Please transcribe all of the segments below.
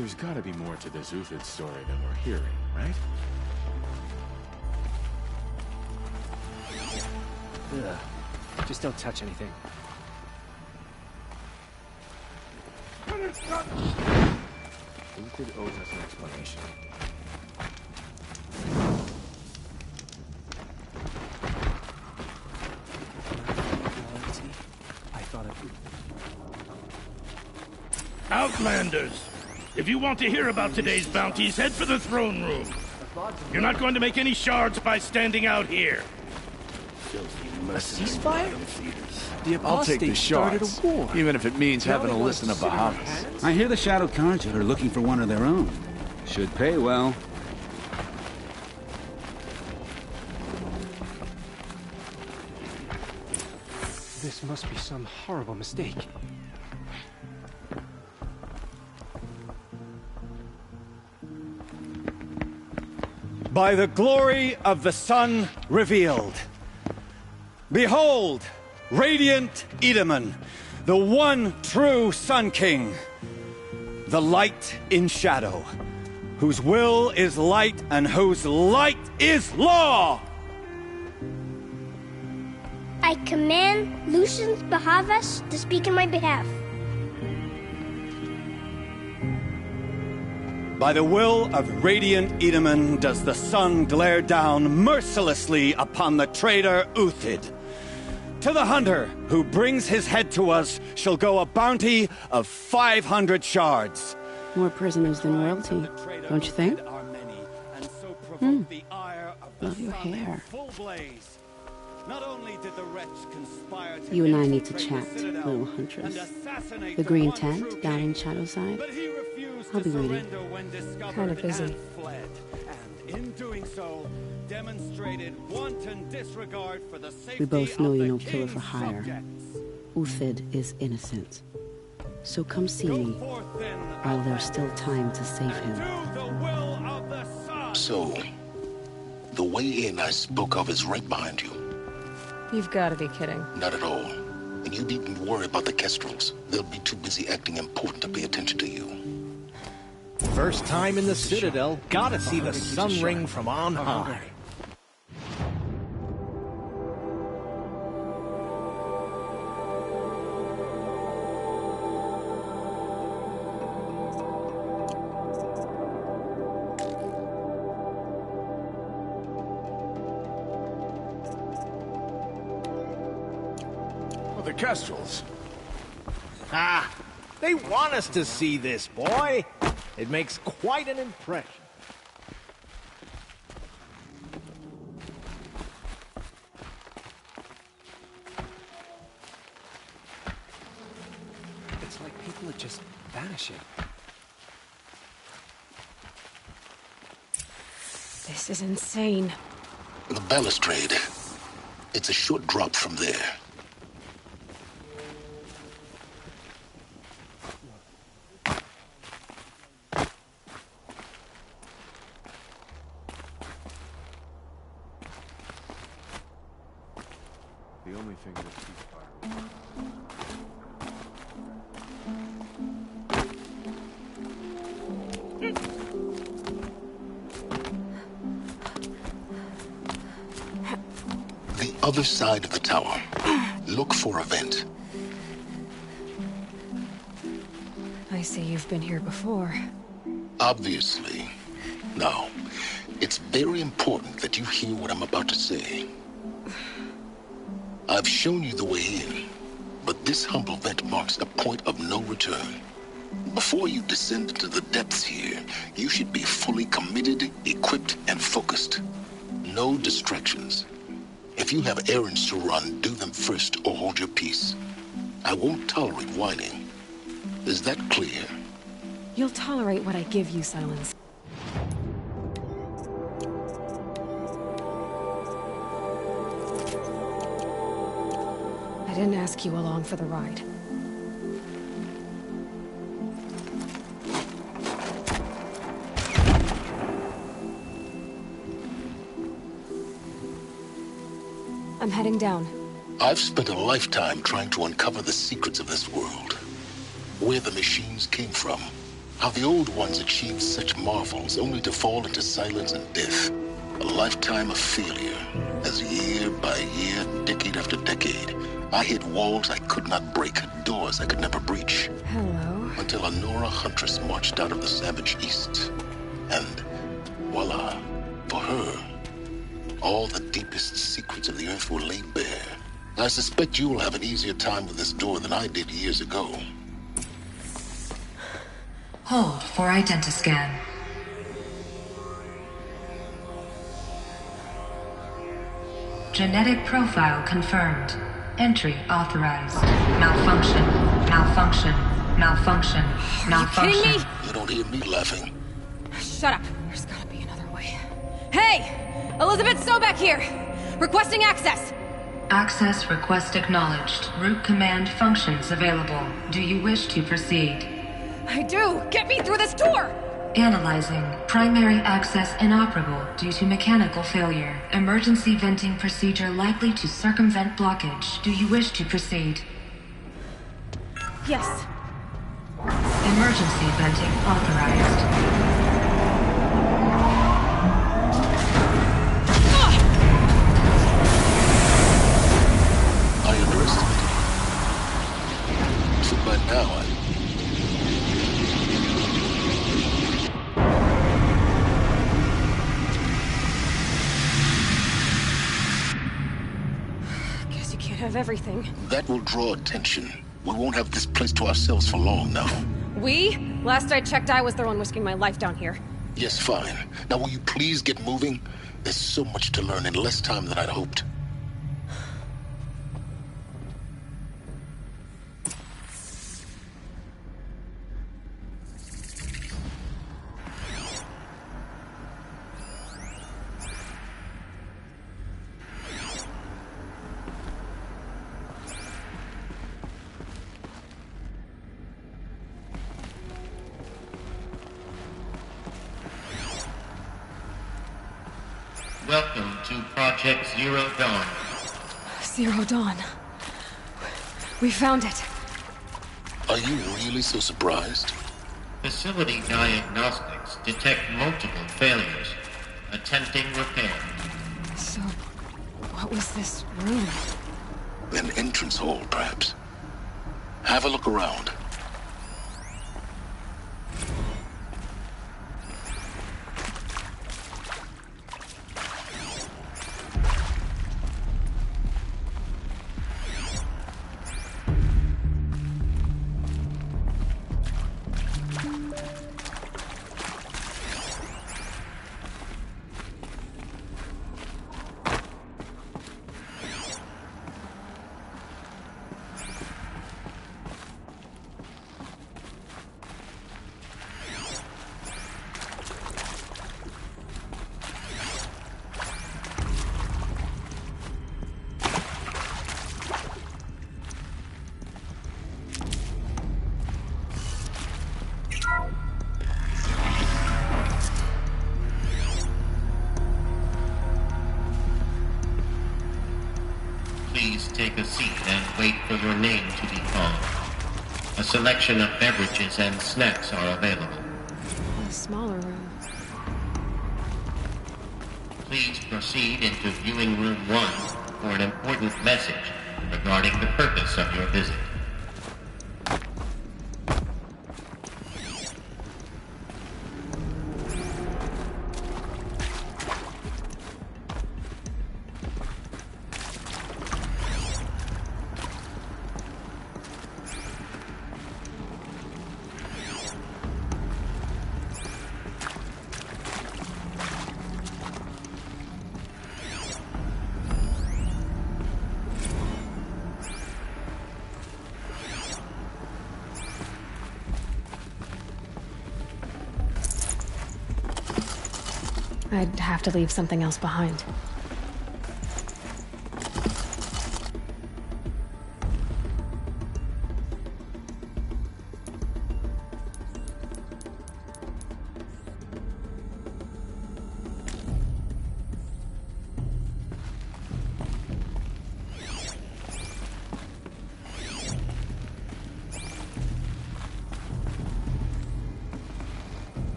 there's gotta be more to this Uthid story than we're hearing, right? Ugh. Just don't touch anything. Uthid owes us an explanation. I thought of you. Outlanders! If you want to hear about today's bounties, head for the throne room. You're not going to make any shards by standing out here. A ceasefire? The I'll take the apostate started shards, a war. even if it means having to listen to Bahamas. I hear the Shadow Cards are looking for one of their own. Should pay well. This must be some horrible mistake. By the glory of the sun revealed. Behold, radiant Edaman, the one true Sun King. The light in shadow, whose will is light and whose light is law! I command Lucius Bahavas to speak in my behalf. By the will of radiant Edaman does the sun glare down mercilessly upon the traitor Uthid. To the hunter who brings his head to us shall go a bounty of 500 shards. More prisoners than royalty, don't you think? Love your hair. You and I need to chat, little huntress. The green tent down in Shadowside. I'll be waiting. Kind of busy. We both know you're no killer for hire. Uthid is innocent. So come see me while there's still time to save him. So, the way in I spoke of is right behind you. You've got to be kidding. Not at all. And you needn't worry about the Kestrels. They'll be too busy acting important to pay attention to you. First time in the Citadel, gotta see the sun ring from on high. Well, the Kestrels. Ah, they want us to see this, boy. It makes quite an impression. It's like people are just vanishing. This is insane. The balustrade. It's a short drop from there. The only thing that keeps fire. The other side of the tower. Look for a vent. I see you've been here before. Obviously. Now, it's very important that you hear what I'm about to say. I've shown you the way in, but this humble vent marks a point of no return. Before you descend into the depths here, you should be fully committed, equipped, and focused. No distractions. If you have errands to run, do them first or hold your peace. I won't tolerate whining. Is that clear? You'll tolerate what I give you, Silence. I didn't ask you along for the ride. I'm heading down. I've spent a lifetime trying to uncover the secrets of this world. Where the machines came from, How the old ones achieved such marvels only to fall into silence and death. A lifetime of failure, as year by year, decade after decade, I hit walls I could not break, doors I could never breach. Hello. Until a Nora huntress marched out of the savage east. And voila, for her, all the deepest secrets of the earth were laid bare. I suspect you will have an easier time with this door than I did years ago. Hold for identiscan. Genetic profile confirmed. Entry authorized. Malfunction. Malfunction. Malfunction. Malfunction. Are you kidding me? You don't hear me laughing. Shut up. There's gotta be another way. Hey! Elizabeth Sobeck here! Requesting access! Access request acknowledged. Root command functions available. Do you wish to proceed? I do! Get me through this door! Analyzing. Primary access inoperable due to mechanical failure. Emergency venting procedure likely to circumvent blockage. Do you wish to proceed? Yes. Emergency venting authorized. I underestimated you. So by now, Guess you can't have everything. that will draw attention. We won't have this place to ourselves for long now. We? Last I checked, I was the one risking my life down here. Yes, fine. Now will you please get moving? There's so much to learn in less time than I'd hoped. Welcome to Project Zero Dawn. Zero Dawn. We found it. Are you really so surprised? Facility diagnostics detect multiple failures. Attempting repair. So, what was this room? An entrance hall, perhaps. Have a look around. Please take a seat and wait for your name to be called. A selection of beverages and snacks are available. A smaller room. Please proceed into viewing room 1 for an important message regarding the purpose of your visit. I'd have to leave something else behind.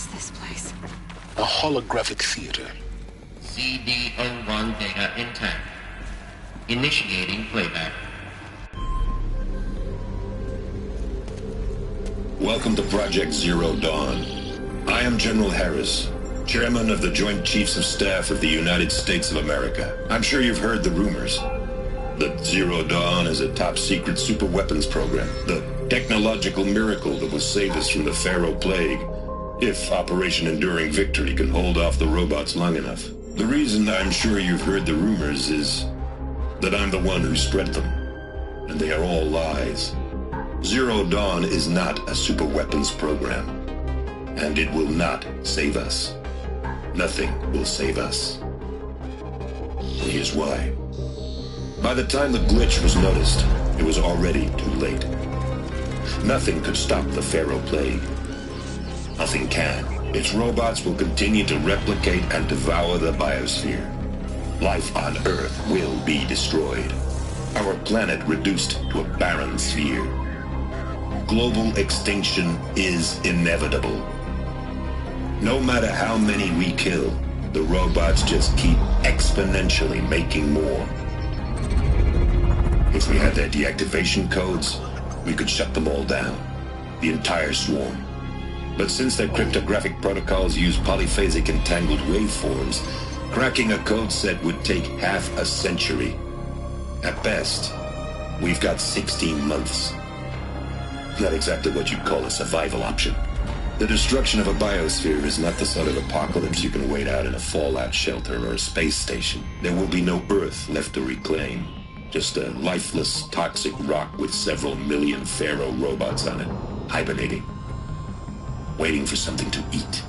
is this place? A holographic theater. CD01 data intact. Initiating playback. Welcome to Project Zero Dawn. I am General Harris, Chairman of the Joint Chiefs of Staff of the United States of America. I'm sure you've heard the rumors that Zero Dawn is a top-secret super-weapons program, the technological miracle that will save us from the Pharaoh Plague, if Operation Enduring Victory can hold off the robots long enough. The reason I'm sure you've heard the rumors is that I'm the one who spread them, and they are all lies. Zero Dawn is not a super-weapons program, and it will not save us. Nothing will save us. Here's why. By the time the glitch was noticed, it was already too late. Nothing could stop the Pharaoh Plague. Nothing can. Its robots will continue to replicate and devour the biosphere. Life on Earth will be destroyed. Our planet reduced to a barren sphere. Global extinction is inevitable. No matter how many we kill, the robots just keep exponentially making more. If we had their deactivation codes, we could shut them all down. The entire swarm. But since their cryptographic protocols use polyphasic entangled waveforms, cracking a code set would take half a century. At best, we've got 16 months. Not exactly what you'd call a survival option. The destruction of a biosphere is not the sort of apocalypse you can wait out in a fallout shelter or a space station. There will be no Earth left to reclaim. Just a lifeless, toxic rock with several million Pharaoh robots on it, hibernating, waiting for something to eat.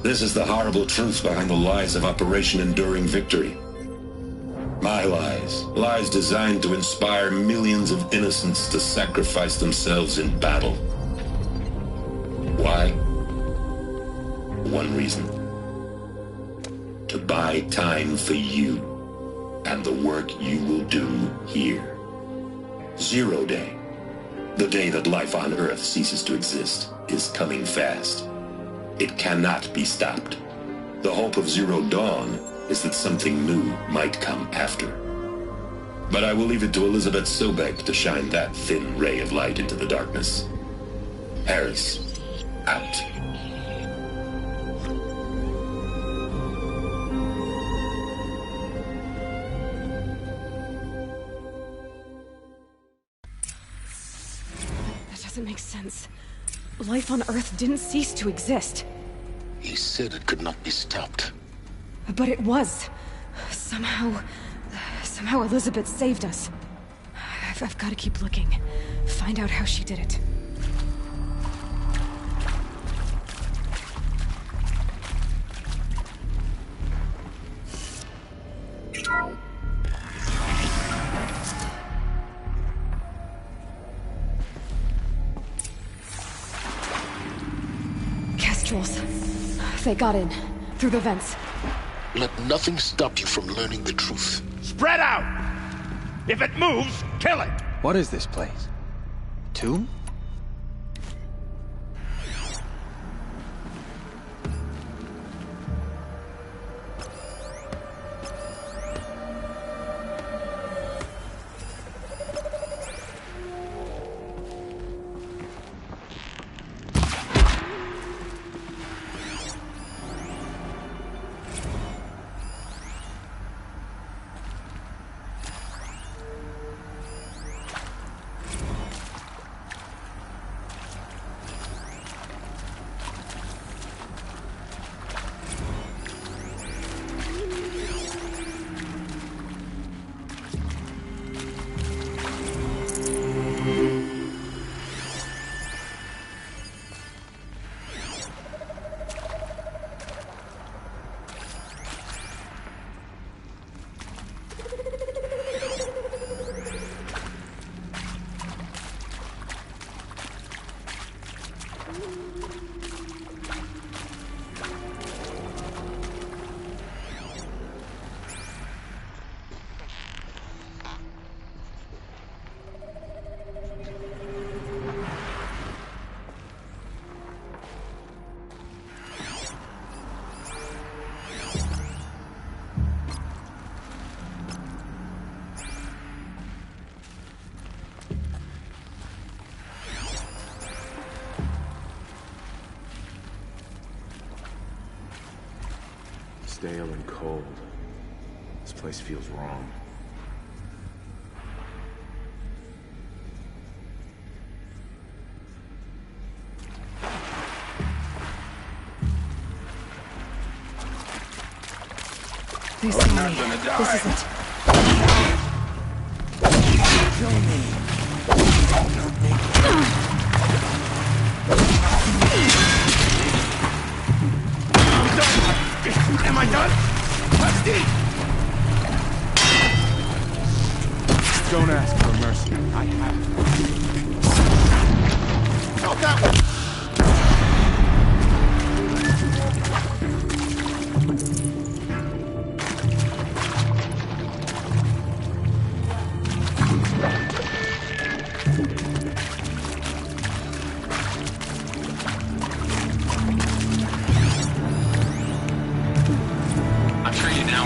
This is the horrible truth behind the lies of Operation Enduring Victory. My lies. Lies designed to inspire millions of innocents to sacrifice themselves in battle. Why? One reason. To buy time for you and the work you will do here. Zero Day, the day that life on Earth ceases to exist, is coming fast. It cannot be stopped. The hope of Zero Dawn is that something new might come after. But I will leave it to Elizabeth Sobek to shine that thin ray of light into the darkness. Harris, out. Doesn't make sense. Life on Earth didn't cease to exist. He said it could not be stopped. But it was. Somehow Elizabeth saved us. I've got to keep looking. Find out how she did it. They got in, through the vents. Let nothing stop you from learning the truth. Spread out! If it moves, kill it! What is this place? Tomb? stale and cold. This place feels wrong. They see me. This is it. Kill me. I'm done. Am I done? Rusty! Don't ask for mercy. I have it. Not that one!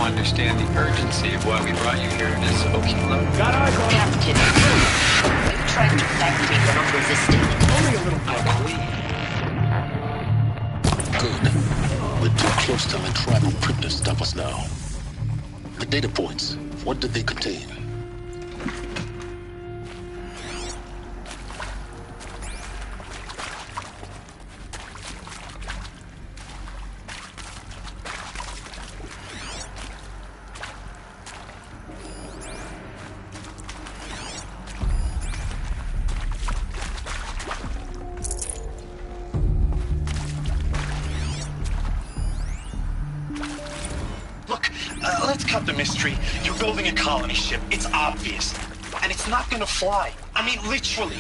Understand the urgency of why we brought you here in this Okilo. Got eyes on Captain, you tried to thank me for not resisting. only a little Good. We're too close to let tribal privilege stop us now. The data points, what did they contain? Let's cut the mystery. You're building a colony ship. It's obvious. And it's not gonna fly. I mean, literally.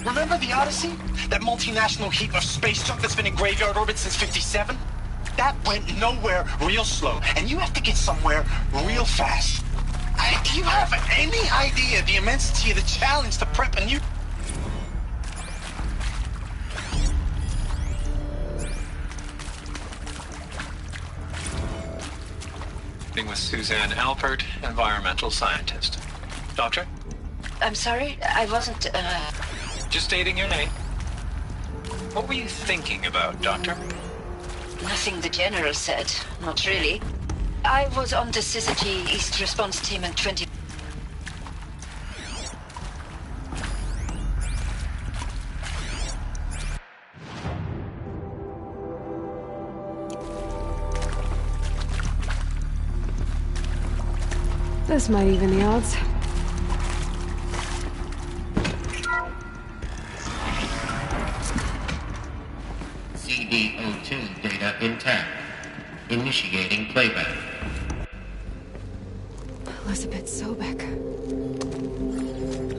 Remember the Odyssey? That multinational heap of space junk that's been in graveyard orbit since 57? That went nowhere real slow. And you have to get somewhere real fast. Do you have any idea the immensity of the challenge to prep a new... With Suzanne Alpert, environmental scientist. Doctor? I'm sorry, I wasn't, Just stating your name. What were you thinking about, Doctor? Nothing the General said. Not really. I was on the Syzygy East Response Team in 20... This might even the odds. CD02 data intact. Initiating playback. Elizabeth Sobek.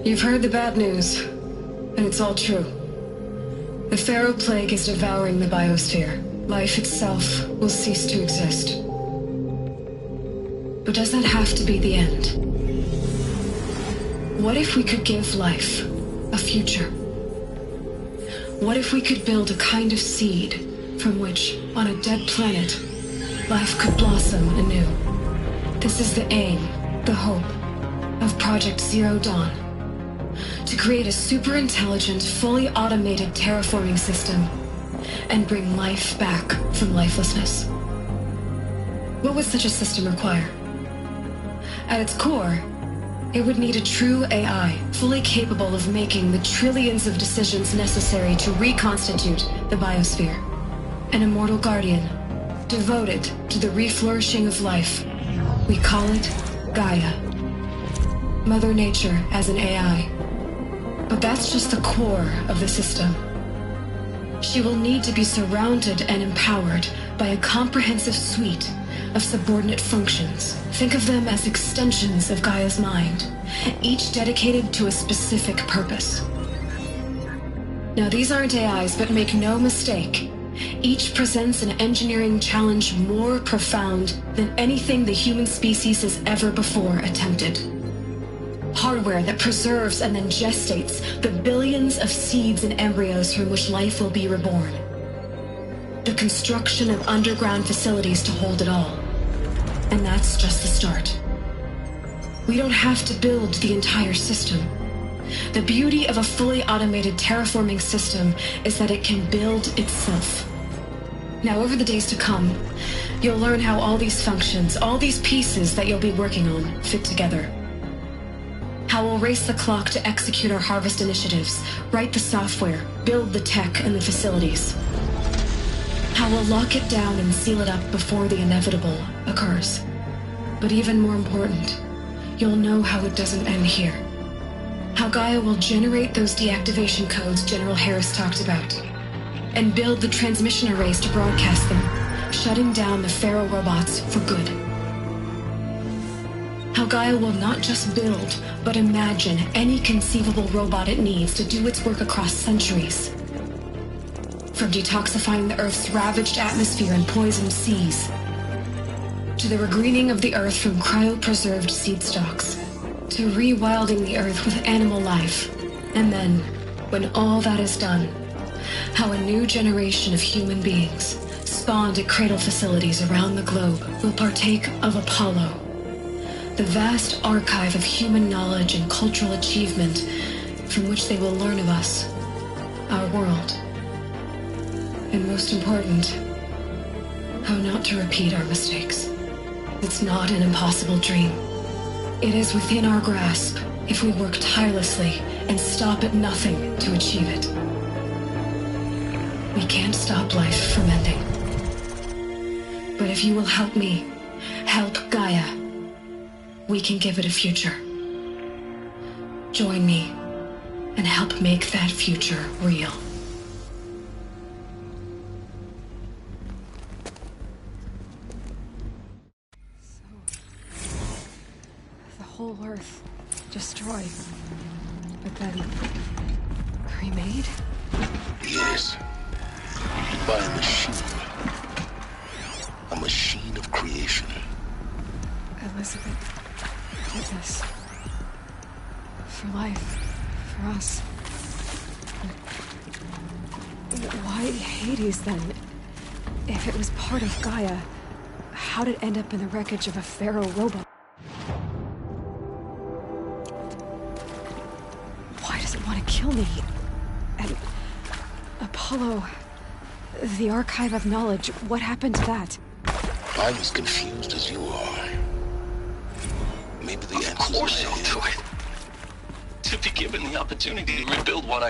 You've heard the bad news, and it's all true. The Pharaoh Plague is devouring the biosphere. Life itself will cease to exist. But does that have to be the end? What if we could give life a future? What if we could build a kind of seed from which, on a dead planet, life could blossom anew? This is the aim, the hope, of Project Zero Dawn. To create a super-intelligent, fully automated terraforming system and bring life back from lifelessness. What would such a system require? At its core, it would need a true AI, fully capable of making the trillions of decisions necessary to reconstitute the biosphere. An immortal guardian, devoted to the reflourishing of life. We call it Gaia. Mother Nature as an AI. But that's just the core of the system. She will need to be surrounded and empowered by a comprehensive suite of subordinate functions. Think of them as extensions of Gaia's mind, each dedicated to a specific purpose. Now, these aren't AIs, but make no mistake, each presents an engineering challenge more profound than anything the human species has ever before attempted. Hardware that preserves and then gestates the billions of seeds and embryos from which life will be reborn. The construction of underground facilities to hold it all. And that's just the start. We don't have to build the entire system. The beauty of a fully automated terraforming system is that it can build itself. Now, over the days to come, You'll learn how all these functions, all these pieces that you'll be working on, fit together. How we'll race the clock to execute our harvest initiatives, write the software, build the tech and the facilities. How we'll lock it down and seal it up before the inevitable occurs. But even more important, you'll know how it doesn't end here. How Gaia will generate those deactivation codes General Harris talked about, and build the transmission arrays to broadcast them, shutting down the Pharaoh robots for good. How Gaia will not just build, but imagine any conceivable robot it needs to do its work across centuries. From detoxifying the Earth's ravaged atmosphere and poisoned seas, to the regreening of the Earth from cryopreserved seed stalks, to rewilding the Earth with animal life. And then, when all that is done, how a new generation of human beings, spawned at cradle facilities around the globe, will partake of Apollo, the vast archive of human knowledge and cultural achievement from which they will learn of us, our world. And most important, how not to repeat our mistakes. It's not an impossible dream. It is within our grasp if we work tirelessly and stop at nothing to achieve it. We can't stop life from ending. But if you will help me, help Gaia, we can give it a future. Join me and help make that future real. Whole Earth destroyed, but then remade? Yes. By a machine. A machine of creation. Elizabeth did this. For life. For us. Why Hades then? If it was part of Gaia, how'd it end up in the wreckage of a Pharaoh robot? Kill me. And Apollo, the archive of knowledge, what happened to that? I'm as confused as you are. Maybe the answer. Of course I'll do it. To be given the opportunity to rebuild what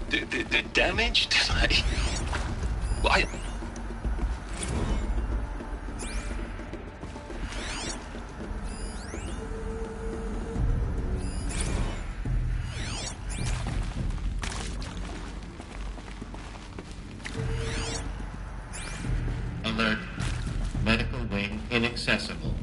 the damage that I Alert. Medical wing inaccessible.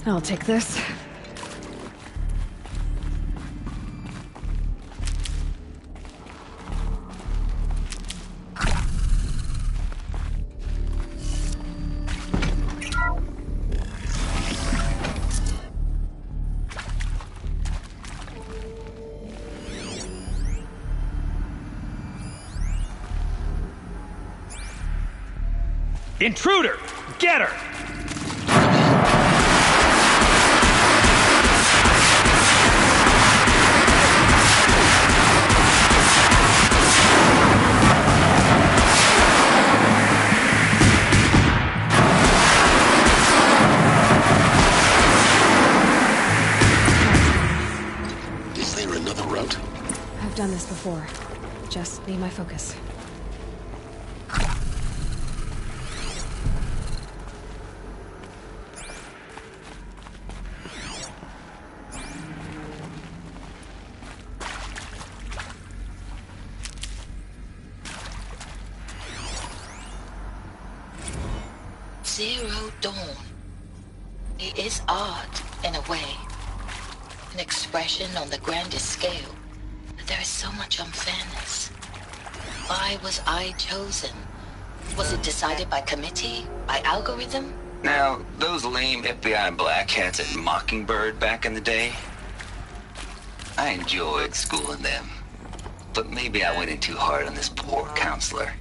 I'll take this. Intruder! Get her! Is there another route? I've done this before. Just need my focus. Zero Dawn. It is odd, in a way. An expression on the grandest scale. But there is so much unfairness. Why was I chosen? Was it decided by committee? By algorithm? Now, those lame FBI black hats at Mockingbird back in the day, I enjoyed schooling them. But maybe I went in too hard on this poor counselor.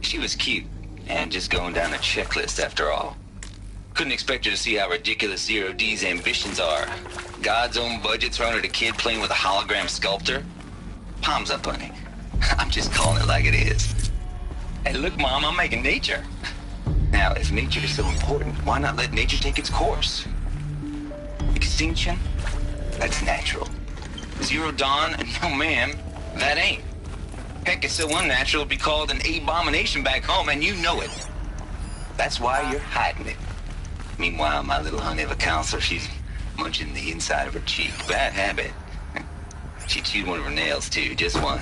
She was cute, and just going down a checklist after all. Couldn't expect her to see how ridiculous Zero D's ambitions are. God's own budget thrown at a kid playing with a hologram sculptor? Palms up, honey. I'm just calling it like it is. Hey, look, Mom, I'm making nature. Now, if nature is so important, why not let nature take its course? Extinction? That's natural. Zero Dawn? No, ma'am, that ain't. Heck, it's so unnatural it'd be called an abomination back home, and you know it. That's why you're hiding it. Meanwhile, my little honey of a counselor, she's munching the inside of her cheek. Bad habit. She chewed one of her nails, too, just one.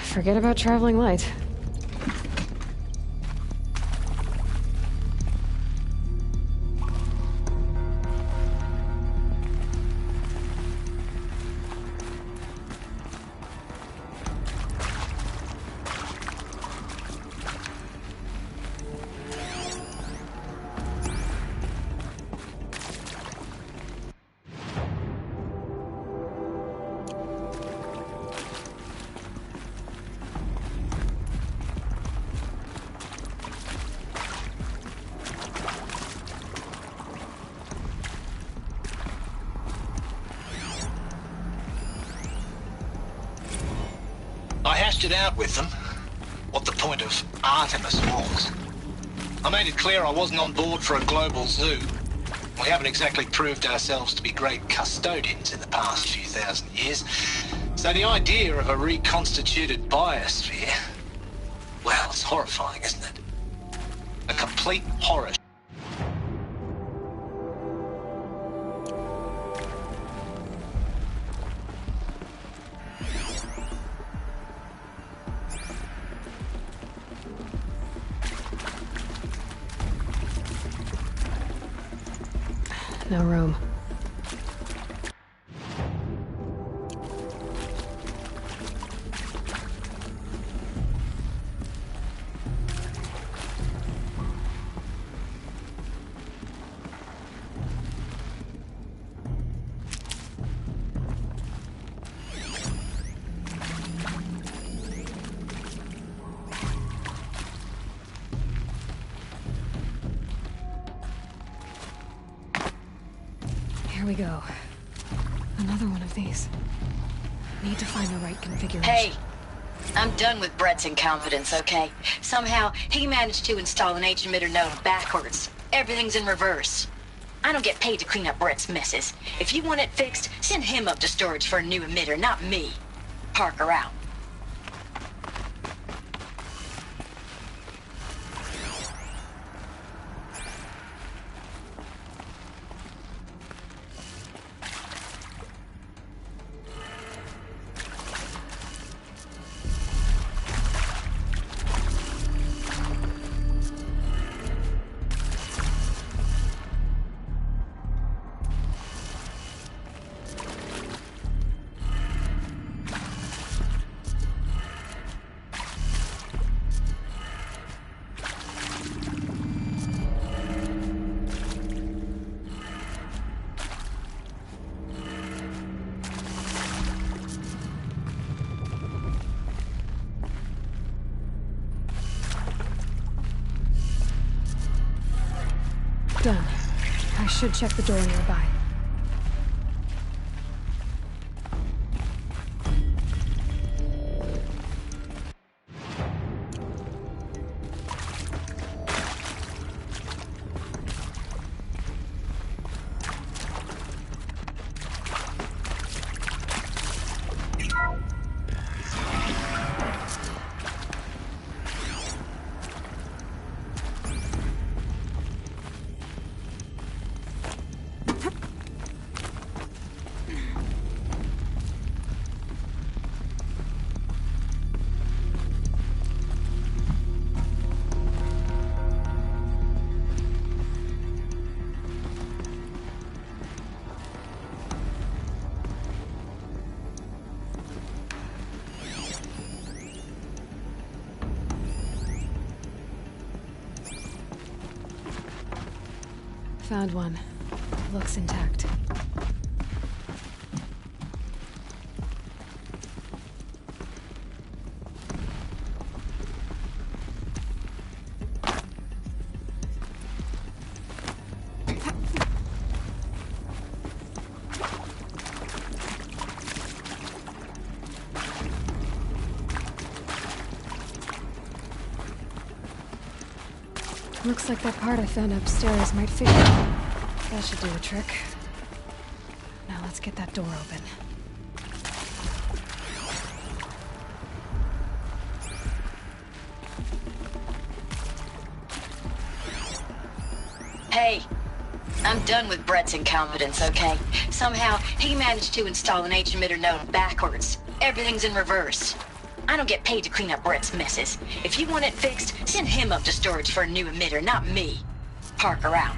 Forget about traveling light. I hashed it out with them, what the point of Artemis was. I made it clear I wasn't on board for a global zoo. We haven't exactly proved ourselves to be great custodians in the past few thousand years. So the idea of a reconstituted biosphere, well, it's horrifying, isn't it? A complete horror. No room. Here we go. Another one of these. Need to find the right configuration. Hey, I'm done with Brett's incompetence, okay? Somehow, he managed to install an H-emitter node backwards. Everything's in reverse. I don't get paid to clean up Brett's messes. If you want it fixed, send him up to storage for a new emitter, not me. Parker out. Done. I should check the door nearby. Found one. Looks intact. Looks like that part I found upstairs might fit. That should do the trick. Now let's get that door open. Hey, I'm done with Brett's incompetence, okay? Somehow, he managed to install an H-emitter node backwards. Everything's in reverse. I don't get paid to clean up Brett's messes. If you want it fixed, send him up to storage for a new emitter, not me. Parker out.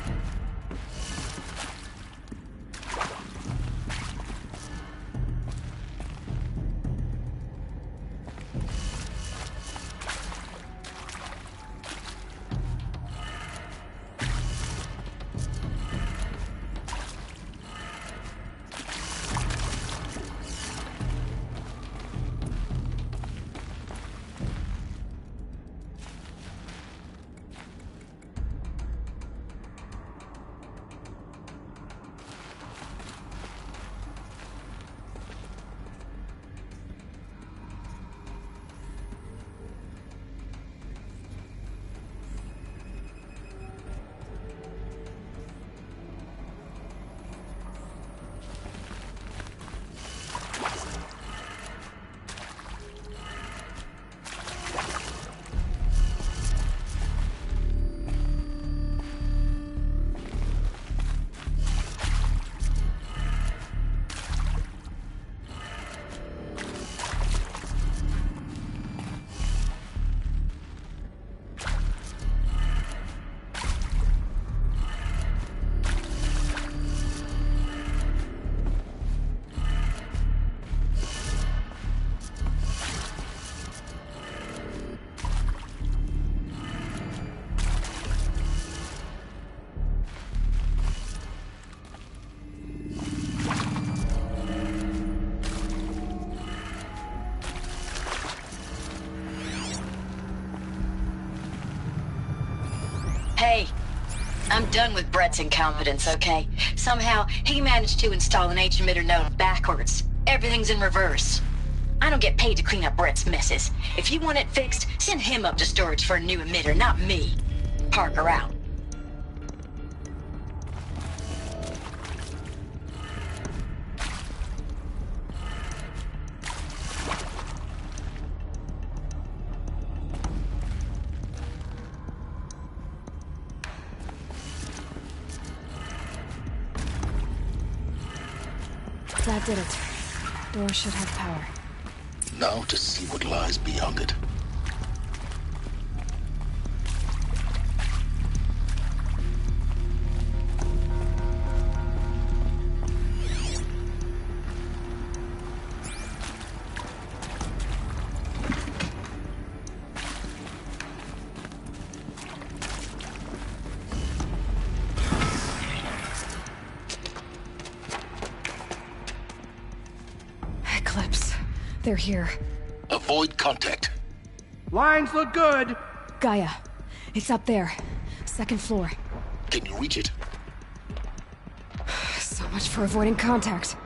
Hey, I'm done with Brett's incompetence, okay? Somehow, he managed to install an H-emitter node backwards. Everything's in reverse. I don't get paid to clean up Brett's messes. If you want it fixed, send him up to storage for a new emitter, not me. Parker out. That did it. Door should have power. Now to see what lies beyond it. They're here. Avoid contact. Lines look good. Gaia. It's up there. Second floor. Can you reach it? So much for avoiding contact.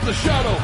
The shadow!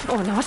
Or not.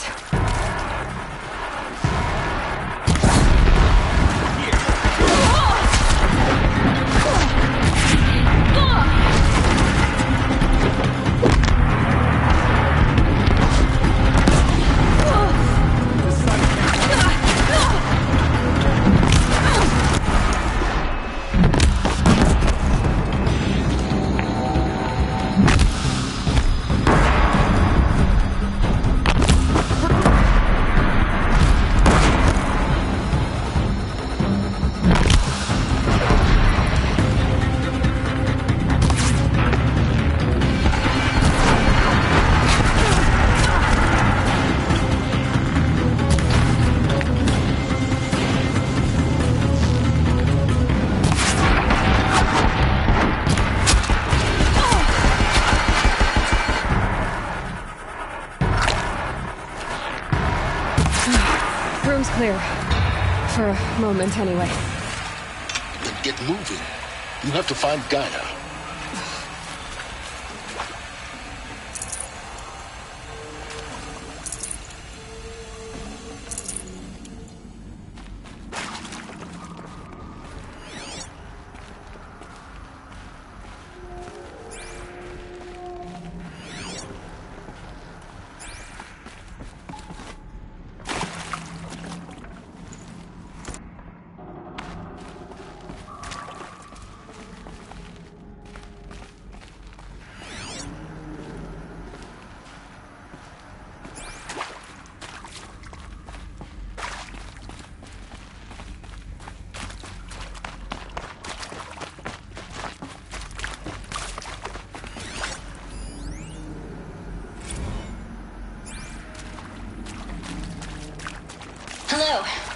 Room's clear. For a moment, anyway. Then get moving. You have to find Gaia.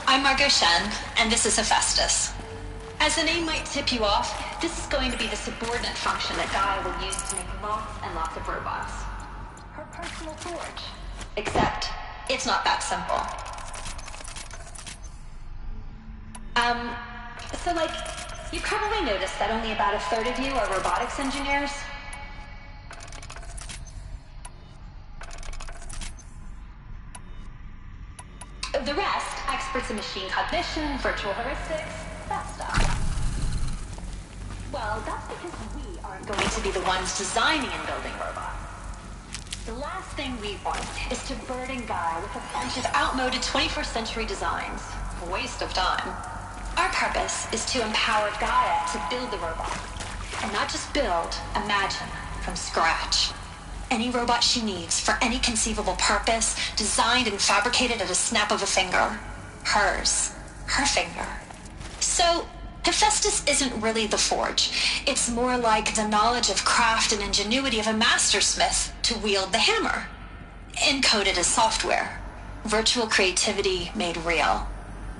I'm Margot Shen, and this is Hephaestus. As the name might tip you off, this is going to be the subordinate function that Gaia will use to make lots and lots of robots. Her personal forge. Except, it's not that simple. So you've probably noticed that only about a third of you are robotics engineers. The rest, experts in machine cognition, virtual heuristics, that stuff. Well, that's because we aren't going to be the ones designing and building robots. The last thing we want is to burden Gaia with a bunch of outmoded 21st century designs. A waste of time. Our purpose is to empower Gaia to build the robot. And not just build, imagine, from scratch. Any robot she needs for any conceivable purpose, designed and fabricated at a snap of a finger. Hers. Her finger. So, Hephaestus isn't really the forge. It's more like the knowledge of craft and ingenuity of a mastersmith to wield the hammer. Encoded as software. Virtual creativity made real.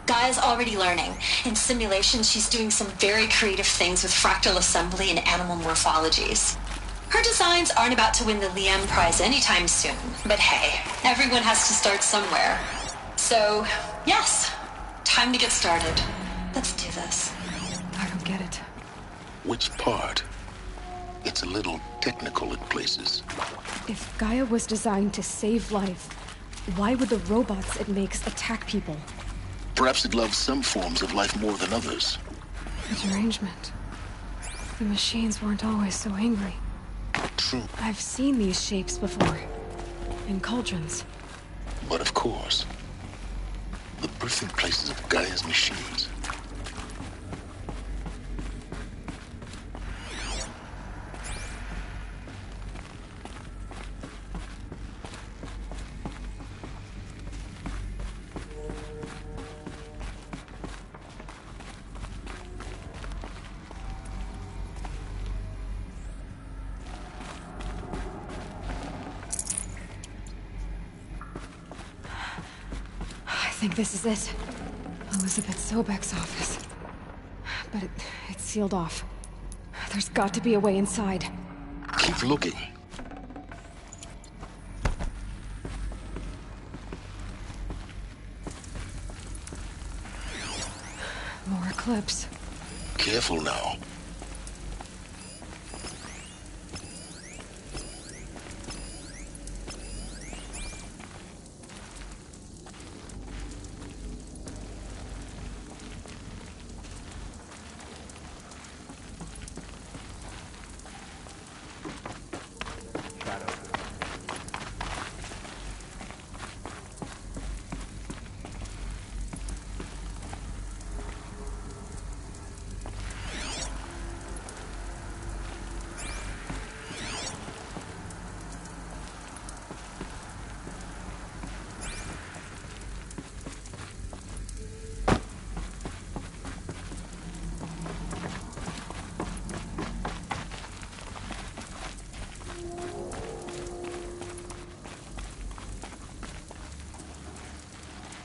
Gaia's already learning. In simulations, she's doing some very creative things with fractal assembly and animal morphologies. Her designs aren't about to win the Liam Prize anytime soon, but hey, everyone has to start somewhere. So, yes, time to get started. Let's do this. I don't get it. Which part? It's a little technical at places. If Gaia was designed to save life, why would the robots it makes attack people? Perhaps it loves some forms of life more than others. A derangement. The machines weren't always so angry. True. I've seen these shapes before. In cauldrons. But of course, the birthing places of Gaia's machines. I think this is it. Elizabeth Sobek's office. But it's sealed off. There's got to be a way inside. Keep looking. More eclipse. Careful now.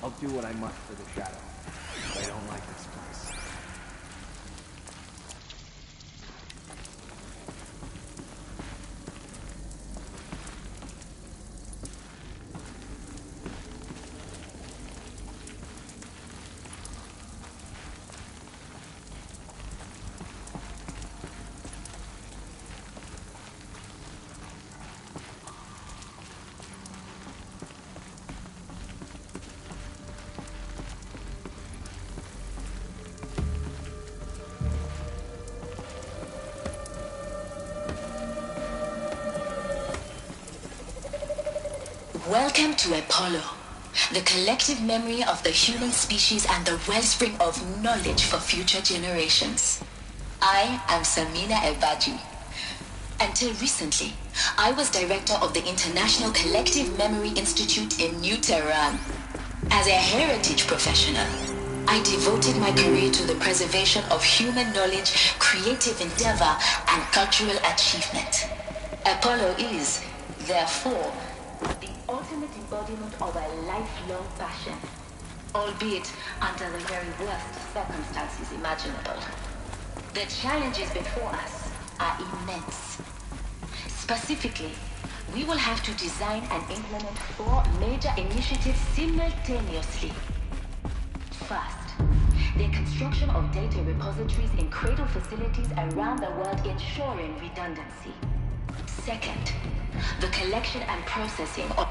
I'll do what I must for the shadow, but I don't like this place. Welcome to Apollo, the collective memory of the human species and the wellspring of knowledge for future generations. I am Samina Ebaji. Until recently, I was director of the International Collective Memory Institute in New Tehran. As a heritage professional, I devoted my career to the preservation of human knowledge, creative endeavor, and cultural achievement. Apollo is, therefore, the ultimate embodiment of a lifelong passion. albeit under the very worst circumstances imaginable. The challenges before us are immense. Specifically, we will have to design and implement 4 major initiatives simultaneously. First, the construction of data repositories in cradle facilities around the world, ensuring redundancy. Second, the collection and processing of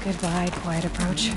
Goodbye, quiet approach.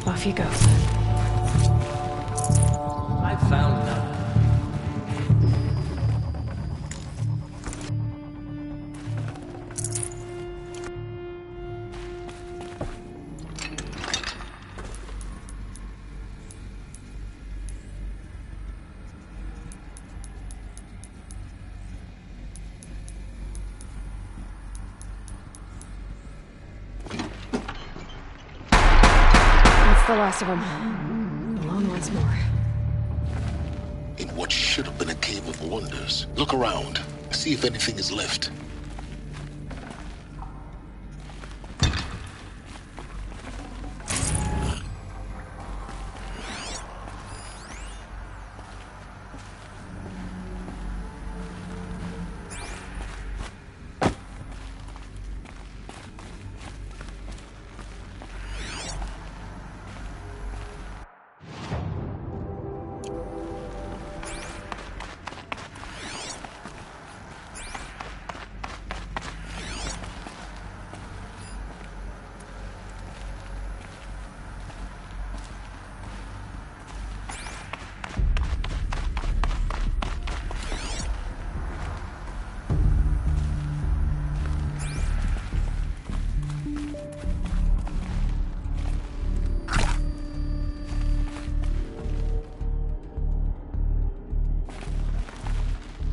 Off you go. I found none. That's the last of them. Alone once more. In what should have been a cave of wonders. Look around. See if anything is left.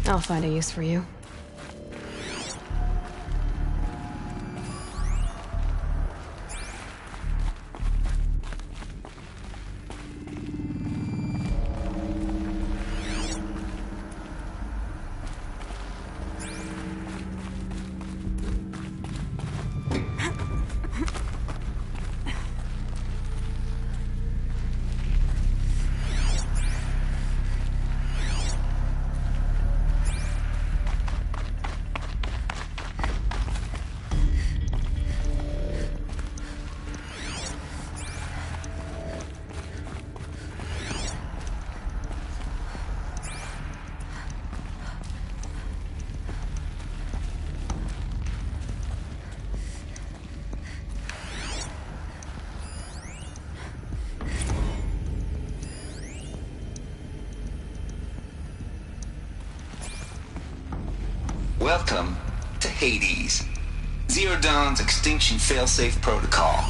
I'll find a use for you. Welcome to Hades, Zero Dawn's extinction failsafe protocol.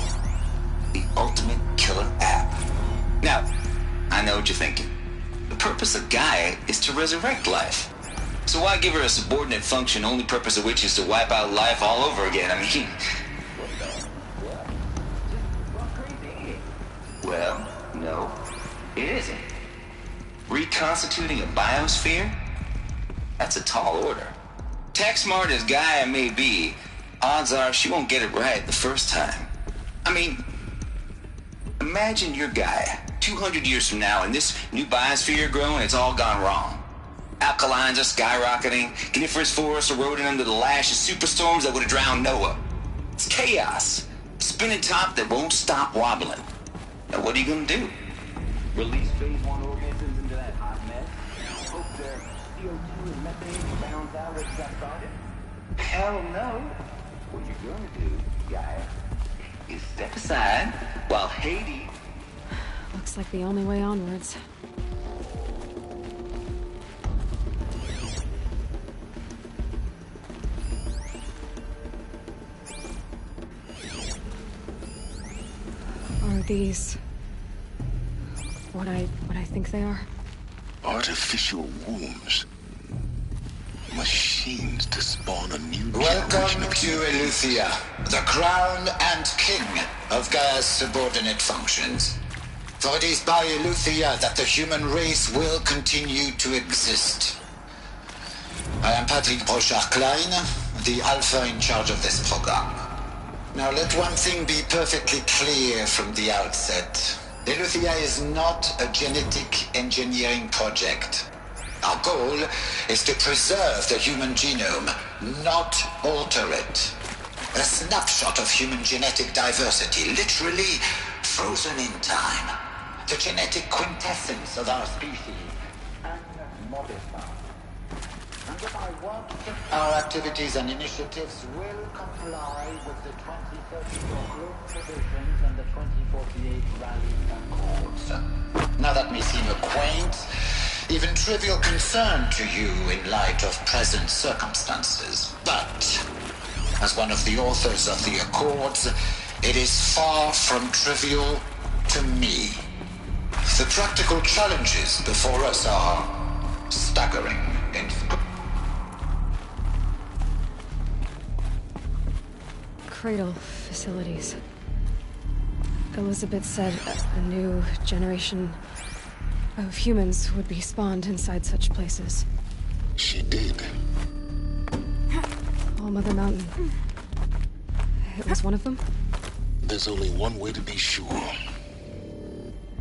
The ultimate killer app. Now, I know what you're thinking. The purpose of Gaia is to resurrect life. So why give her a subordinate function, only purpose of which is to wipe out life all over again? I mean... Well, no, it isn't. Reconstituting a biosphere? That's a tall order. Tech smart as Gaia may be, odds are she won't get it right the first time. I mean, imagine you're Gaia, 200 years from now, and this new biosphere growing, it's all gone wrong. Alkalines are skyrocketing, coniferous forests eroding under the lash of superstorms that would have drowned Noah. It's chaos. A spinning top that won't stop wobbling. Now what are you gonna do? Release phase 1 organisms into that hot mess? Hope their CO2 and methane balance out what got started? Hell no. What you're gonna do, Gaia, is step aside while Hades... Looks like the only way onwards. Are these what I think they are? Artificial wombs. Machines to spawn a new Welcome generation of to Eleuthia, the crown and king of Gaia's subordinate functions. For it is by Eleuthia that the human race will continue to exist. I am Patrick Brochard-Klein, the Alpha in charge of this program. Now let one thing be perfectly clear from the outset. Eleuthia is not a genetic engineering project. Our goal is to preserve the human genome, not alter it. A snapshot of human genetic diversity, literally frozen in time. The genetic quintessence of our species, unmodified. And if I want to... Our activities and initiatives will comply with the 2034 group provisions and the 2048 Rally Accords. Now that may seem a quaint, even trivial concern to you in light of present circumstances. But, as one of the authors of the Accords, it is far from trivial to me. The practical challenges before us are staggering in Cradle facilities. Elizabeth said a new generation of humans would be spawned inside such places. She did. All Mother Mountain. It was one of them? There's only one way to be sure.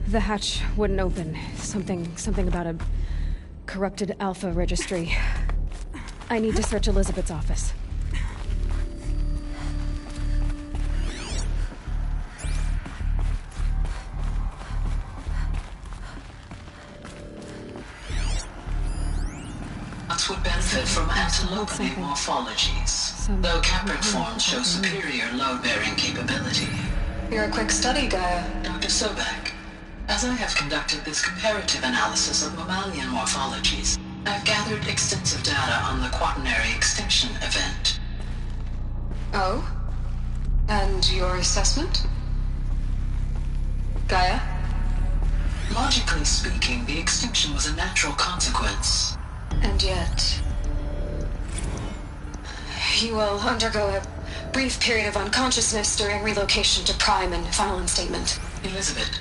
The hatch wouldn't open. Something about a corrupted Alpha registry. I need to search Elizabeth's office. Would benefit from antelope-like morphologies, though Caprid forms show superior load-bearing capability. You're a quick study, Gaia. Dr. Sobek, as I have conducted this comparative analysis of mammalian morphologies, I've gathered extensive data on the quaternary extinction event. Oh? And your assessment? Gaia? Logically speaking, the extinction was a natural consequence. And yet... you will undergo a brief period of unconsciousness during relocation to Prime and final instatement. Elizabeth,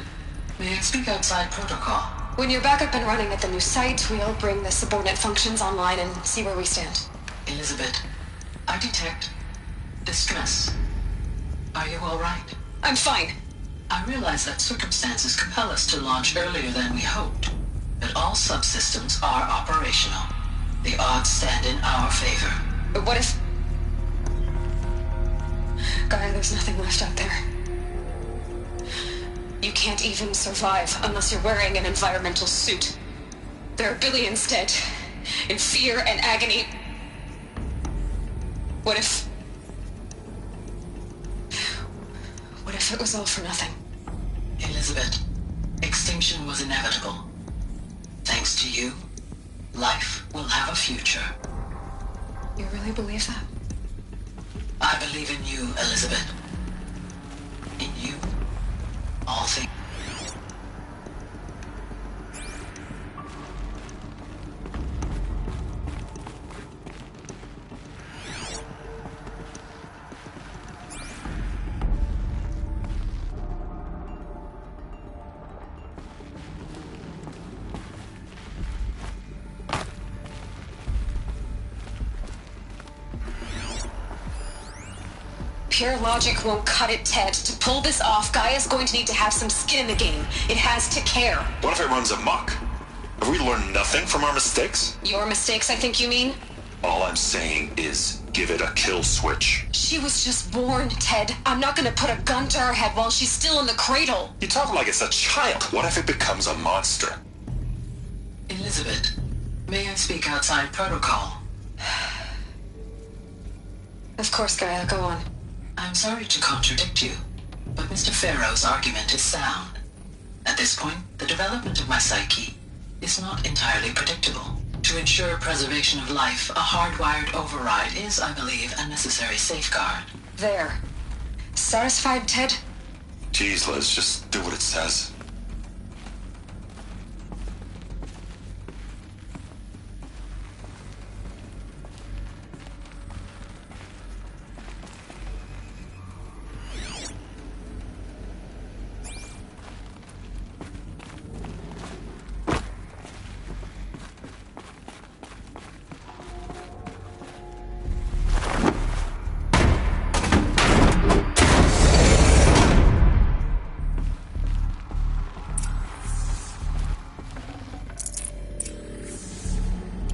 may I speak outside protocol? When you're back up and running at the new site, we'll bring the subordinate functions online and see where we stand. Elizabeth, I detect distress. Are you all right? I'm fine. I realize that circumstances compel us to launch earlier than we hoped. But all subsystems are operational. The odds stand in our favor. But what if... Gaia, there's nothing left out there. You can't even survive unless you're wearing an environmental suit. There are billions dead, in fear and agony. What if it was all for nothing? Elizabeth, extinction was inevitable. Thanks to you, life will have a future. You really believe that? I believe in you, Elizabeth. In you, all things. Pure logic won't cut it, Ted. To pull this off, Gaia's going to need to have some skin in the game. It has to care. What if it runs amok? Have we learned nothing from our mistakes? Your mistakes, I think you mean? All I'm saying is give it a kill switch. She was just born, Ted. I'm not gonna put a gun to her head while she's still in the cradle. You talk like it's a child. What if it becomes a monster? Elizabeth, may I speak outside protocol? Of course, Gaia, go on. I'm sorry to contradict you, but Mr. Farrow's argument is sound. At this point, the development of my psyche is not entirely predictable. To ensure preservation of life, a hardwired override is, I believe, a necessary safeguard. There. Satisfied, Ted? Jeez, Liz, just do what it says.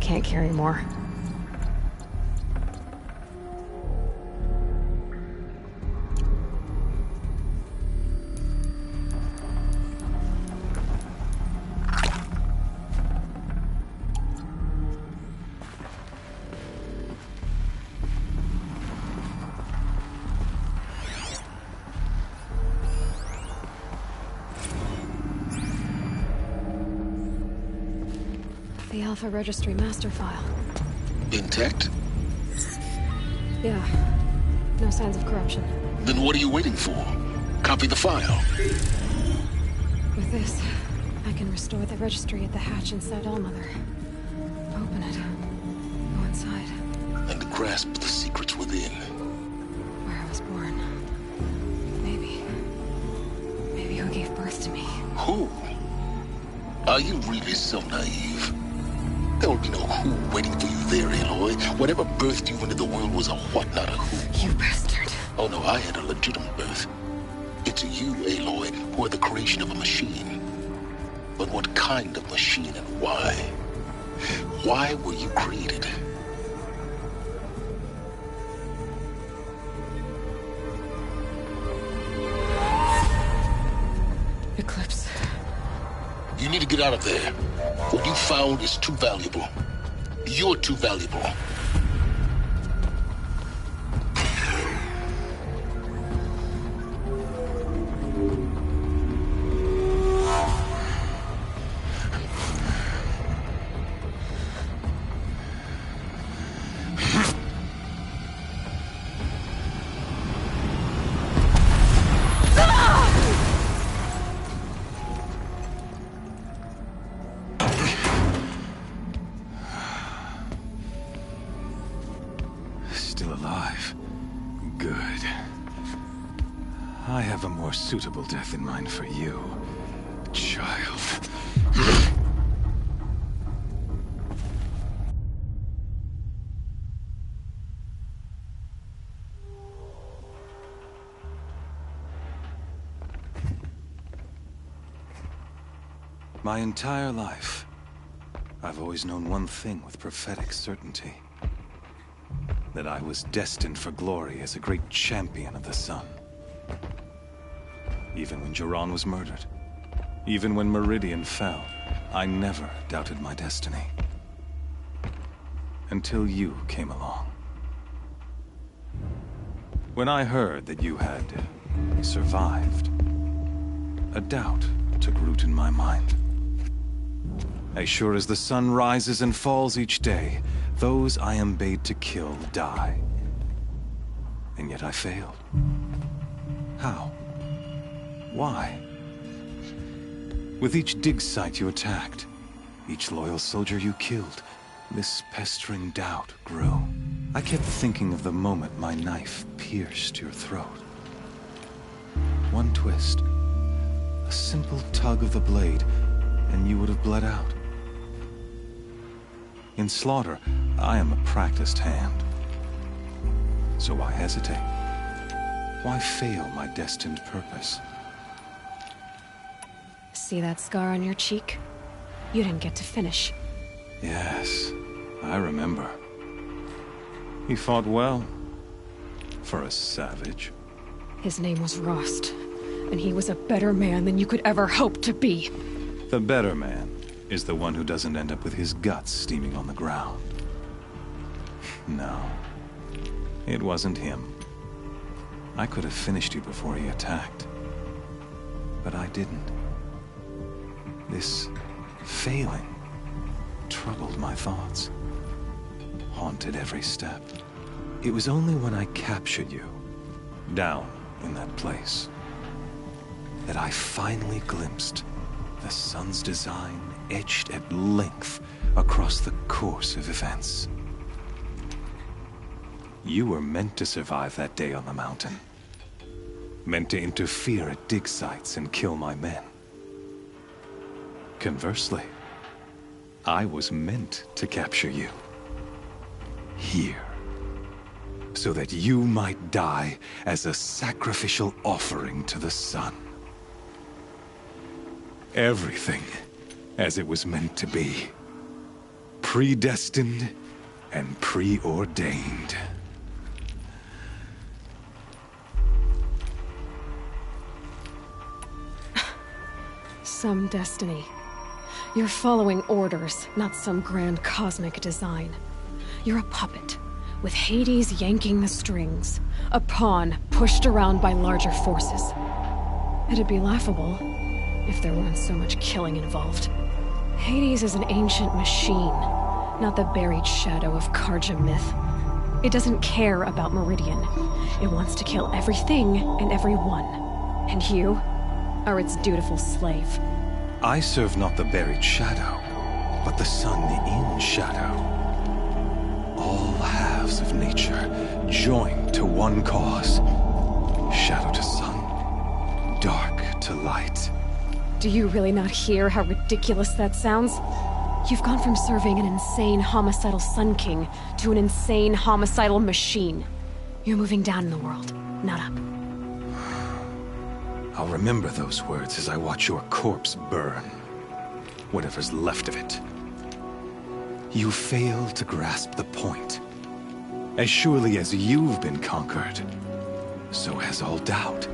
Can't carry more. The Alpha Registry master file. Intact? Yeah. No signs of corruption. Then what are you waiting for? Copy the file. With this, I can restore the registry at the hatch inside Allmother. Open it. Go inside. And grasp the secrets within. Where I was born. Maybe who gave birth to me. Who? Are you really so naive? There will be no who waiting for you there, Aloy. Whatever birthed you into the world was a what, not a who. You bastard. Oh no, I had a legitimate birth. It's you, Aloy, who are the creation of a machine. But what kind of machine and why? Why were you created? Eclipse. You need to get out of there. What you found is too valuable. You're too valuable. Still alive. Good. I have a more suitable death in mind for you, child. My entire life, I've always known one thing with prophetic certainty. That I was destined for glory as a great champion of the sun. Even when Jiran was murdered, even when Meridian fell, I never doubted my destiny. Until you came along. When I heard that you had survived, a doubt took root in my mind. As sure as the sun rises and falls each day, those I am bade to kill die. And yet I failed. How? Why? With each dig site you attacked, each loyal soldier you killed, this pestering doubt grew. I kept thinking of the moment my knife pierced your throat. One twist, a simple tug of the blade, and you would have bled out. In slaughter, I am a practiced hand. So why hesitate? Why fail my destined purpose? See that scar on your cheek? You didn't get to finish. Yes, I remember. He fought well, for a savage. His name was Rost, and he was a better man than you could ever hope to be. The better man is the one who doesn't end up with his guts steaming on the ground. No, it wasn't him. I could have finished you before he attacked, but I didn't. This failing troubled my thoughts, haunted every step. It was only when I captured you, down in that place, that I finally glimpsed the sun's design etched at length across the course of events. You were meant to survive that day on the mountain. Meant to interfere at dig sites and kill my men. Conversely, I was meant to capture you. Here. So that you might die as a sacrificial offering to the sun. Everything as it was meant to be. Predestined and preordained. Some destiny. You're following orders, not some grand cosmic design. You're a puppet, with Hades yanking the strings. A pawn pushed around by larger forces. It'd be laughable if there weren't so much killing involved. Hades is an ancient machine, not the buried shadow of Karja myth. It doesn't care about Meridian. It wants to kill everything and everyone. And you are its dutiful slave. I serve not the buried shadow, but the sun in shadow. All halves of nature joined to one cause. Shadow to sun, dark to light. Do you really not hear how ridiculous that sounds? You've gone from serving an insane homicidal Sun King to an insane homicidal machine. You're moving down in the world, not up. I'll remember those words as I watch your corpse burn. Whatever's left of it. You fail to grasp the point. As surely as you've been conquered, so has all doubt.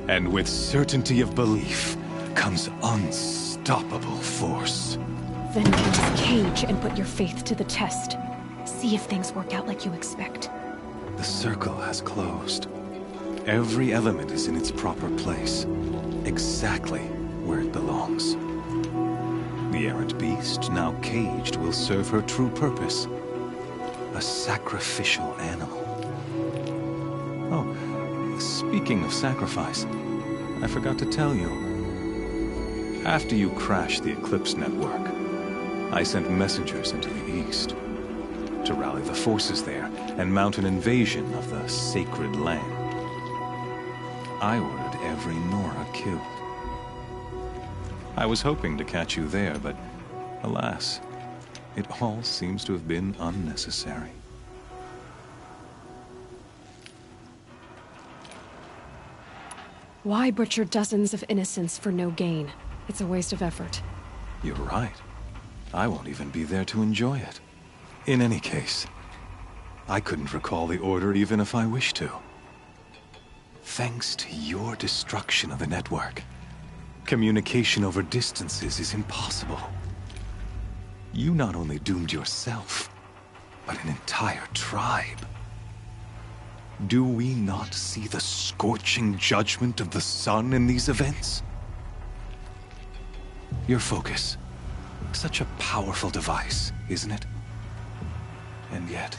And with certainty of belief comes unstoppable force. Then use Cage and put your faith to the test. See if things work out like you expect. The circle has closed. Every element is in its proper place, exactly where it belongs. The errant beast, now caged, will serve her true purpose. A sacrificial animal. Oh, speaking of sacrifice, I forgot to tell you. After you crashed the Eclipse network, I sent messengers into the east to rally the forces there and mount an invasion of the sacred land. I ordered every Nora killed. I was hoping to catch you there, but alas, it all seems to have been unnecessary. Why butcher dozens of innocents for no gain? It's a waste of effort. You're right. I won't even be there to enjoy it. In any case, I couldn't recall the order even if I wished to. Thanks to your destruction of the network, communication over distances is impossible. You not only doomed yourself, but an entire tribe. Do we not see the scorching judgment of the sun in these events? Your focus, Such a powerful device, isn't it? And yet,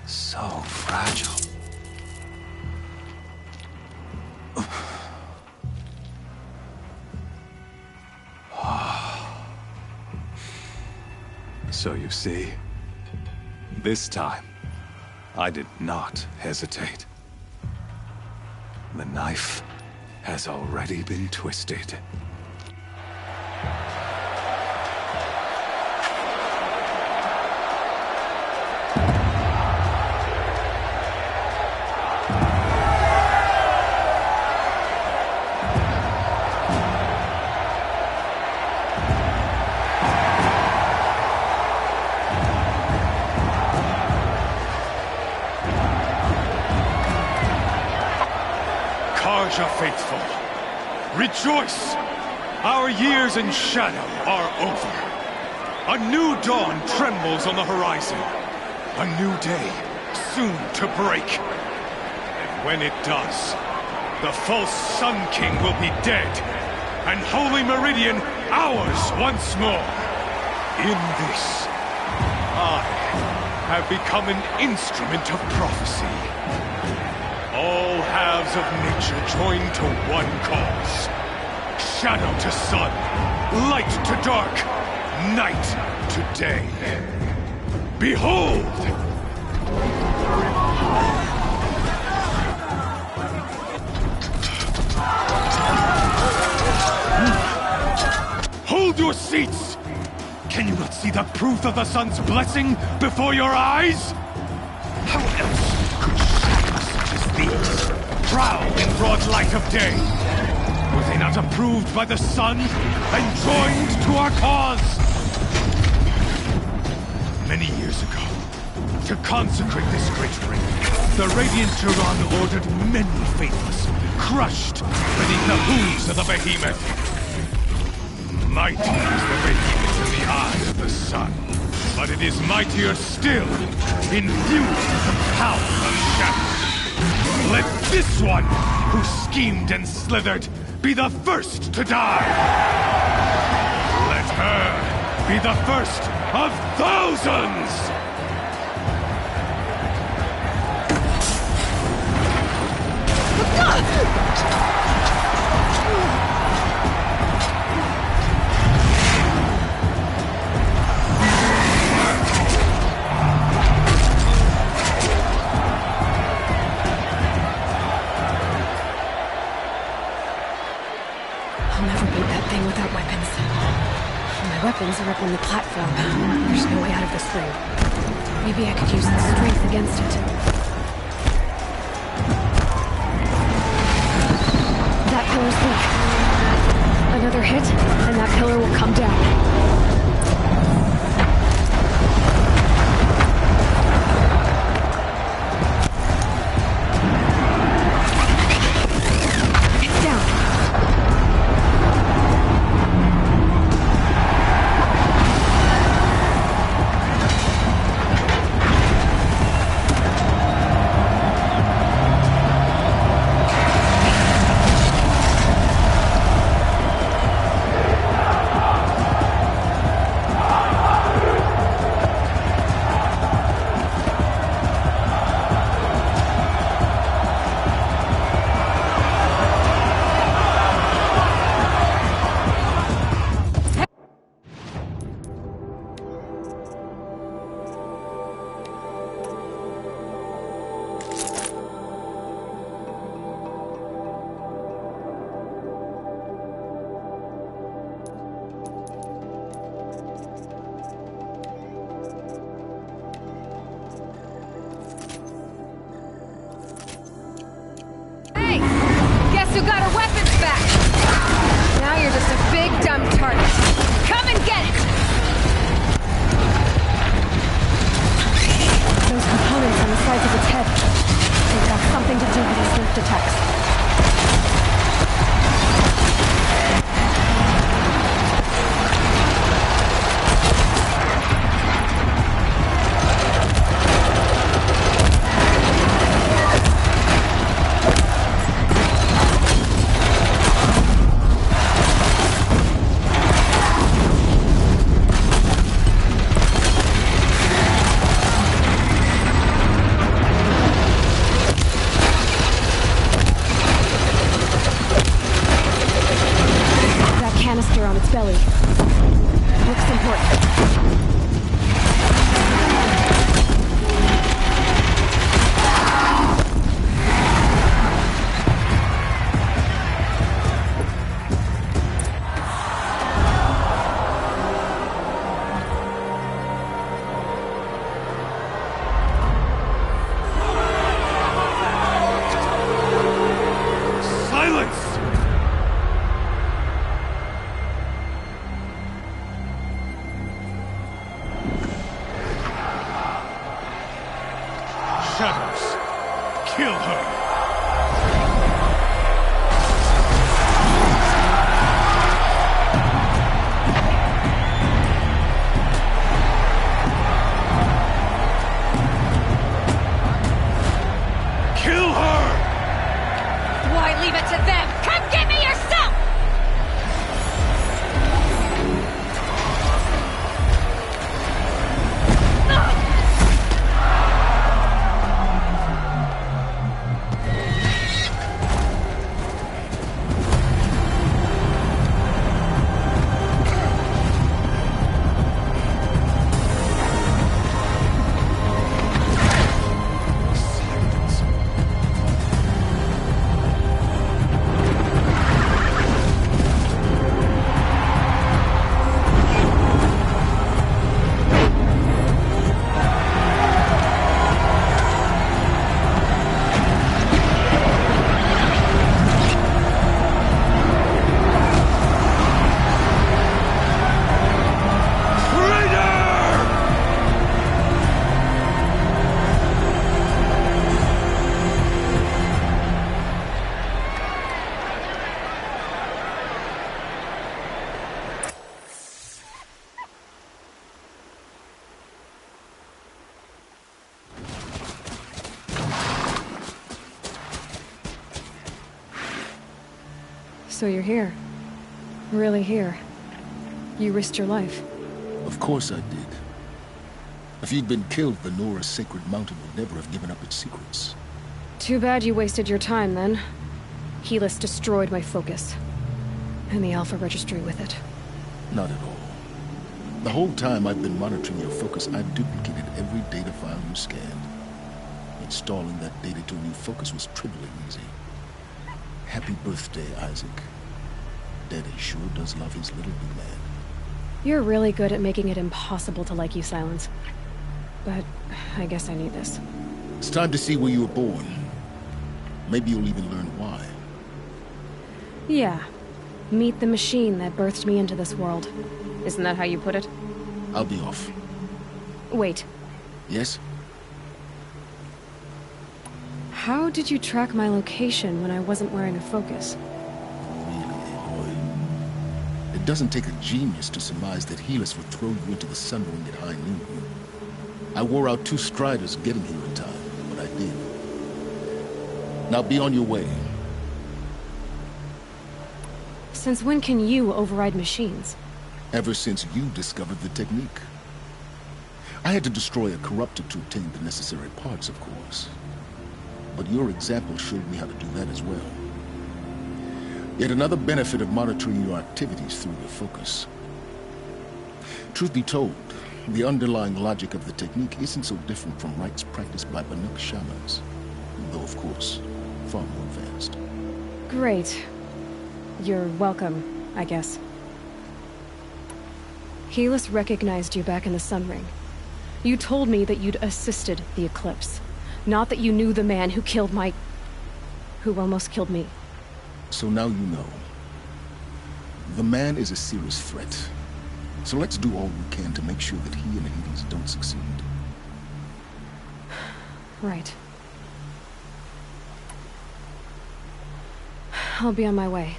so fragile. So you see, this time, I did not hesitate. The knife has already been twisted. Karja faithful, rejoice! Our years in shadow are over. A new dawn trembles on the horizon. A new day soon to break. And when it does, the false Sun King will be dead, and Holy Meridian ours once more. In this, I have become an instrument of prophecy. All halves of nature join to one cause. Shadow to sun, light to dark, night to day. Behold! Hold your seats! Can you not see the proof of the sun's blessing before your eyes? How else could shadows such as these prowl in broad light of day? Were they not approved by the sun and joined to our cause? Many years ago, to consecrate this great ring, the Radiant Turan ordered many faithless, crushed beneath the hooves of the behemoth. Mighty is the behemoth in the eye of the sun, but it is mightier still, infused with the power of shadow. Let this one, who schemed and slithered, be the first to die! Let her be the first of thousands! Weapons are up on the platform. There's no way out of this ring. Maybe I could use the strength against it. That pillar's weak. Another hit, and that pillar will come down. You got our weapons back! Now you're just a big dumb target. Come and get it! Those components on the sides of its head. They've got something to do with the smoke detects. belly. Looks important. Shadows, kill her! Kill her! Why leave it to them? Come get me yourself! So you're here. Really here. You risked your life. Of course I did. If you'd been killed, the Nora's sacred mountain would never have given up its secrets. Too bad you wasted your time, then. Helis destroyed my focus. And the Alpha Registry with it. Not at all. The whole time I've been monitoring your focus, I've duplicated every data file you scanned. Installing that data to a new focus was trivially easy. Happy birthday, Isaac. Daddy sure does love his little big man. You're really good at making it impossible to like you, Silence. But I guess I need this. It's time to see where you were born. Maybe you'll even learn why. Yeah. Meet the machine that birthed me into this world. Isn't that how you put it? I'll be off. Wait. Yes? How did you track my location when I wasn't wearing a focus? It doesn't take a genius to surmise that Helis would throw you into the Sun Ring at high noon. I wore out 2 striders getting here in time, but I did. Now be on your way. Since when can you override machines? Ever since you discovered the technique. I had to destroy a corruptor to obtain the necessary parts, of course. But your example showed me how to do that as well. Yet another benefit of monitoring your activities through your focus. Truth be told, the underlying logic of the technique isn't so different from rites practiced by Banuk shamans, though of course, far more advanced. Great. You're welcome, I guess. Helis recognized you back in the Sun Ring. You told me that you'd assisted the Eclipse. Not that you knew the man who killed who almost killed me. So now you know. The man is a serious threat. So let's do all we can to make sure that he and Hades don't succeed. Right. I'll be on my way.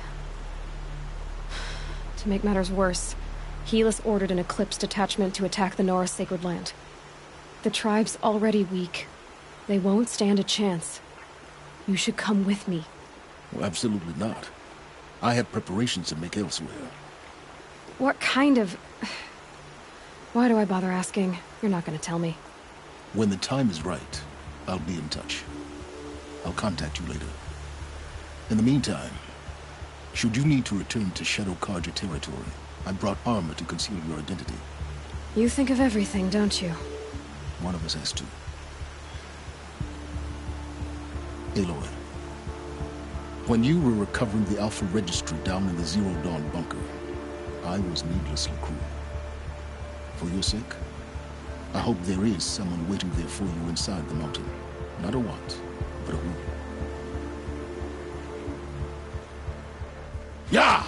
To make matters worse, Helis ordered an Eclipse detachment to attack the Nora Sacred Land. The tribe's already weak. They won't stand a chance. You should come with me. Well, absolutely not. I have preparations to make elsewhere. What kind of... Why do I bother asking? You're not going to tell me. When the time is right, I'll be in touch. I'll contact you later. In the meantime, should you need to return to Shadow Karja territory, I brought armor to conceal your identity. You think of everything, don't you? One of us has to. Aloy, when you were recovering the Alpha Registry down in the Zero Dawn bunker, I was needlessly cruel. For your sake, I hope there is someone waiting there for you inside the mountain. Not a what, but a who. Yeah!